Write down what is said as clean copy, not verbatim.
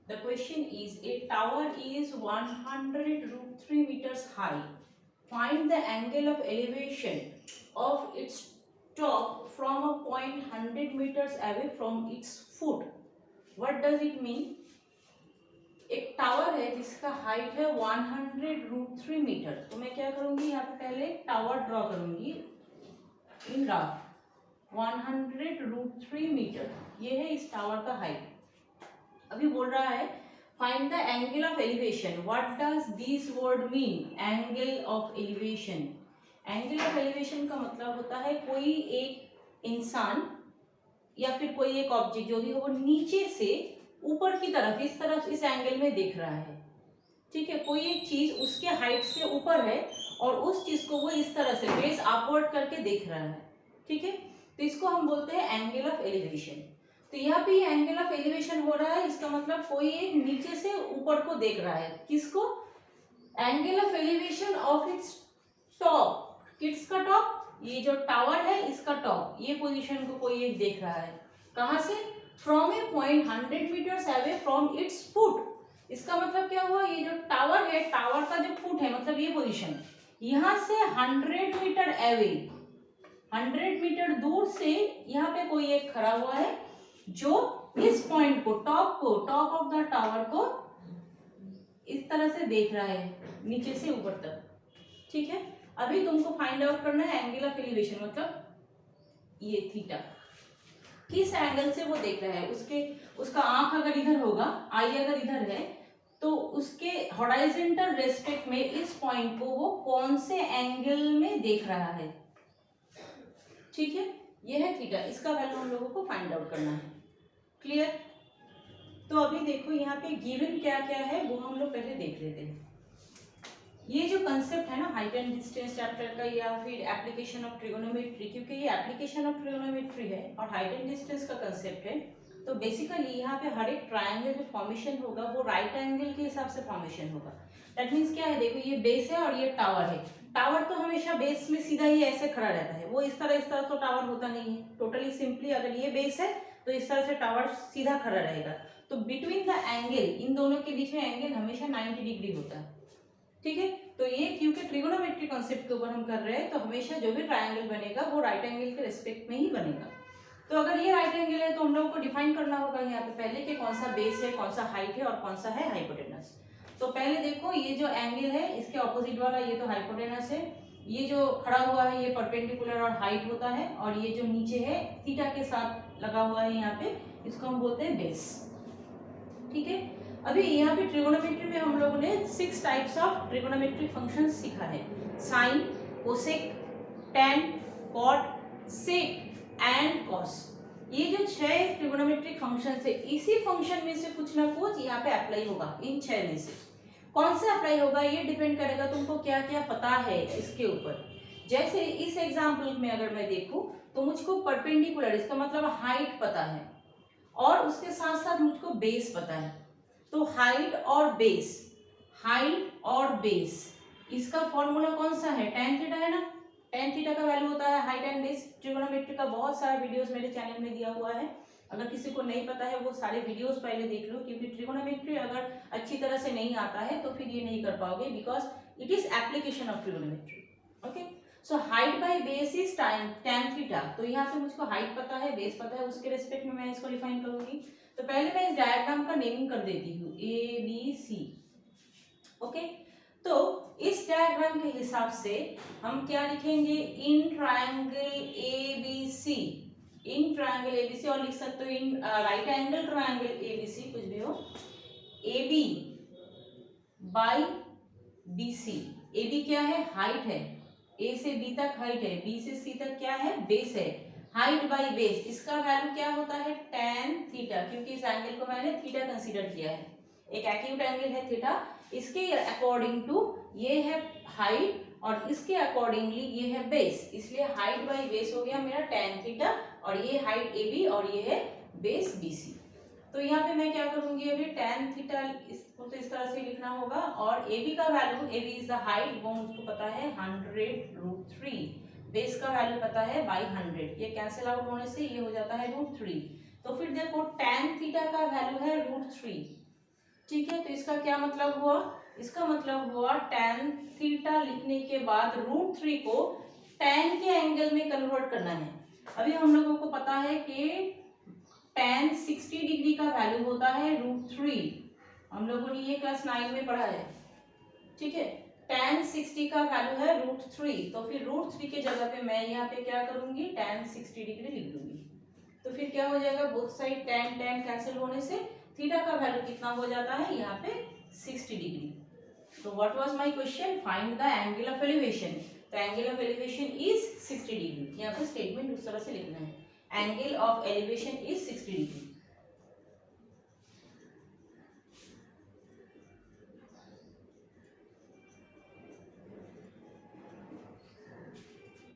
The question is, a tower is 100√3 meters high. Find the angle of elevation of its top from a point 100 meters away from its foot. What does it mean? एक tower है जिसका height है 100√3 metre. तो मैं क्या करूंगी, यहाँ पे पहले टावर ड्रॉ करूंगी इन ग्राफ। 100√3 मीटर ये है इस टावर का हाइट। अभी बोल रहा है find the angle of elevation. What does this word mean, angle of elevation? Angle of elevation का मतलब होता है कोई एक इंसान या फिर कोई एक ऑब्जेक्ट जो भी हो वो नीचे से ऊपर की तरफ इस एंगल में देख रहा है। ठीक है, कोई एक चीज उसके हाइट से ऊपर है और उस चीज को वो इस तरह से फेस अपवर्ड करके देख रहा है। ठीक है, तो इसको हम बोलते हैं एंगल ऑफ एलिवेशन। तो यहाँ पे ये एंगल ऑफ एलिवेशन हो रहा है, इसका मतलब कोई एक नीचे से ऊपर को देख रहा है। किसको? Angle of elevation of its top. किसका टॉप? ये जो टावर है इसका टॉप, ये पोजीशन को कोई एक देख रहा है। कहाँ से? From a point 100 metres away from its foot. इसका मतलब क्या हुआ, ये जो टावर है, टावर का जो फुट है मतलब ये पोजीशन, यहाँ से 100 मीटर अवे, 100 मीटर दूर से यहाँ पे कोई एक खड़ा हुआ है जो इस पॉइंट को, टॉप ऑफ द टावर को इस तरह से देख रहा है नीचे से ऊपर तक। ठीक है, अभी तुमको फाइंड आउट करना है एंगल ऑफ एलिवेशन, मतलब ये थीटा किस एंगल से वो देख रहा है। उसका आंख अगर इधर होगा, आई अगर इधर है, तो उसके हॉराइजॉन्टल रेस्पेक्ट में इस पॉइंट को वो कौन से एंगल में देख रहा है। ठीक है, ये है थीटा, इसका वैल्यू हम लोगों को फाइंड आउट करना है। क्लियर? तो अभी देखो यहाँ पे गिवन क्या क्या है वो हम लोग पहले देख लेते हैं। ये जो कंसेप्ट है ना हाइट एंड डिस्टेंस चैप्टर का, या फिर एप्लीकेशन ऑफ ट्रिगोनोमेट्री, क्योंकि ये एप्लीकेशन ऑफ ट्रिगोनोमेट्री है और हाइट एंड डिस्टेंस का कंसेप्ट है, तो बेसिकली यहाँ पे हर एक ट्रायंगल जो फॉर्मेशन होगा वो राइट एंगल के हिसाब से फॉर्मेशन होगा। दैट मीन्स क्या है, देखो ये बेस है और ये टावर है। टावर तो हमेशा बेस में सीधा ही ऐसे खड़ा रहता है, वो इस तरह तो टावर होता नहीं है। टोटली सिंपली अगर ये बेस है तो इस तरह से टावर सीधा खड़ा रहेगा। तो बिटवीन द एंगल, इन दोनों के बीच में एंगल हमेशा 90 डिग्री होता है। ठीक है, तो ये क्योंकि ट्रिगोनोमेट्री कॉन्सेप्ट के ऊपर हम कर रहे हैं तो हमेशा जो भी ट्रायंगल बनेगा वो राइट एंगल के रिस्पेक्ट में ही बनेगा। तो अगर ये राइट एंगल है तो हम लोगों को डिफाइन करना होगा यहाँ पे पहले कि कौन सा बेस है, कौन सा हाइट है और कौन सा है हाइपोटेनस। तो पहले देखो ये जो एंगल है इसके ऑपोजिट वाला ये तो हाइपोटेनस है, ये जो खड़ा हुआ है ये परपेंडिकुलर और हाइट होता है, और ये जो नीचे है थीटा के साथ लगा हुआ है यहाँ पे, इसको हम बोलते हैं बेस। ठीक है, अभी यहाँ पे ट्रिगोनोमेट्री में हम लोगों ने 6 टाइप्स ऑफ ट्रिगोनोमेट्रिक फंक्शंस सीखा है। Sine, cosec, tan, cot, sec and cos. ये जो 6 ट्रिगोनोमेट्रिक फंक्शंस है, इसी फंक्शन में से कुछ ना कुछ यहाँ पे अप्लाई होगा। इन 6 में से कौन सा अप्लाई होगा ये डिपेंड करेगा तुमको क्या क्या पता है इसके ऊपर। जैसे इस एग्जाम्पल में अगर मैं देखूं तो मुझको परपेंडिकुलर, इसका मतलब हाइट पता है, और उसके साथ साथ मुझको बेस पता है। तो हाइट और बेस, इसका फॉर्मूला कौन सा है? tan थीटा है ना। tan थीटा का वैल्यू होता है हाइट एंड बेस। ट्रिगोनोमेट्री का बहुत सारा वीडियोस मेरे चैनल में दिया हुआ है, अगर किसी को नहीं पता है वो सारे वीडियोस पहले देख लो, क्योंकि ट्रिगोनोमेट्री अगर अच्छी तरह से नहीं आता है तो फिर ये नहीं कर पाओगे, because it is application of trigonometry. Okay, so height by base is tan theta. तो यहाँ पे मुझको हाइट पता है, बेस पता है, उसके रिस्पेक्ट में मैं इसको डिफाइन करूंगी। तो पहले मैं इस डायग्राम का नेमिंग कर देती हूँ ABC। ओके, तो इस डायग्राम के हिसाब से हम क्या लिखेंगे, in triangle ABC, in triangle ABC, और लिख सकते हो in right angle triangle ABC, कुछ भी हो, AB बाई BC। AB क्या है? हाइट है, A से B तक हाइट है, B से C तक क्या है? बेस है। हाइट बाई बेस, इसका वैल्यू क्या होता है? tan थीटा, क्योंकि इस एंगल को मैंने थीटा कंसीडर किया है, एक एक्यूट एंगल है थीटा, इसके अकॉर्डिंग टू ये है हाइट और इसके अकॉर्डिंगली ये है बेस, इसलिए हाइट बाई बेस हो गया मेरा tan थीटा, और ये हाइट AB और ये है बेस BC। तो यहाँ पे मैं क्या करूंगी, अभी tan थीटा इसको तो इस तरह से लिखना होगा, और AB का value, AB is the height, वो मुझको पता है 100√3, बेस का वैल्यू पता है बाई 100, ये कैंसिल आउट होने से ये हो जाता है √3। तो फिर देखो tan थीटा का वैल्यू है √3, ठीक है, तो इसका क्या मतलब हुआ, इसका मतलब हुआ tan थीटा लिखने के बाद √3 को tan के एंगल में कन्वर्ट करना है। अभी हम लोगों को पता है कि tan 60 डिग्री का वैल्यू होता है √3, हम लोगों ने ये क्लास 9 में पढ़ा है। ठीक है, tan 60 का वैल्यू है √3, तो फिर √3 के जगह पे मैं यहाँ पे क्या करूंगी, tan 60 डिग्री लिख दूंगी। तो फिर क्या हो जाएगा, both side tan tan cancel होने से थीटा का वैल्यू कितना हो जाता है यहाँ पे 60 डिग्री। तो what was my question, find the angle of elevation. तो angle of elevation is 60 degree. यहाँ पे स्टेटमेंट उस तरह से लिखना है, angle of elevation is 60 degree.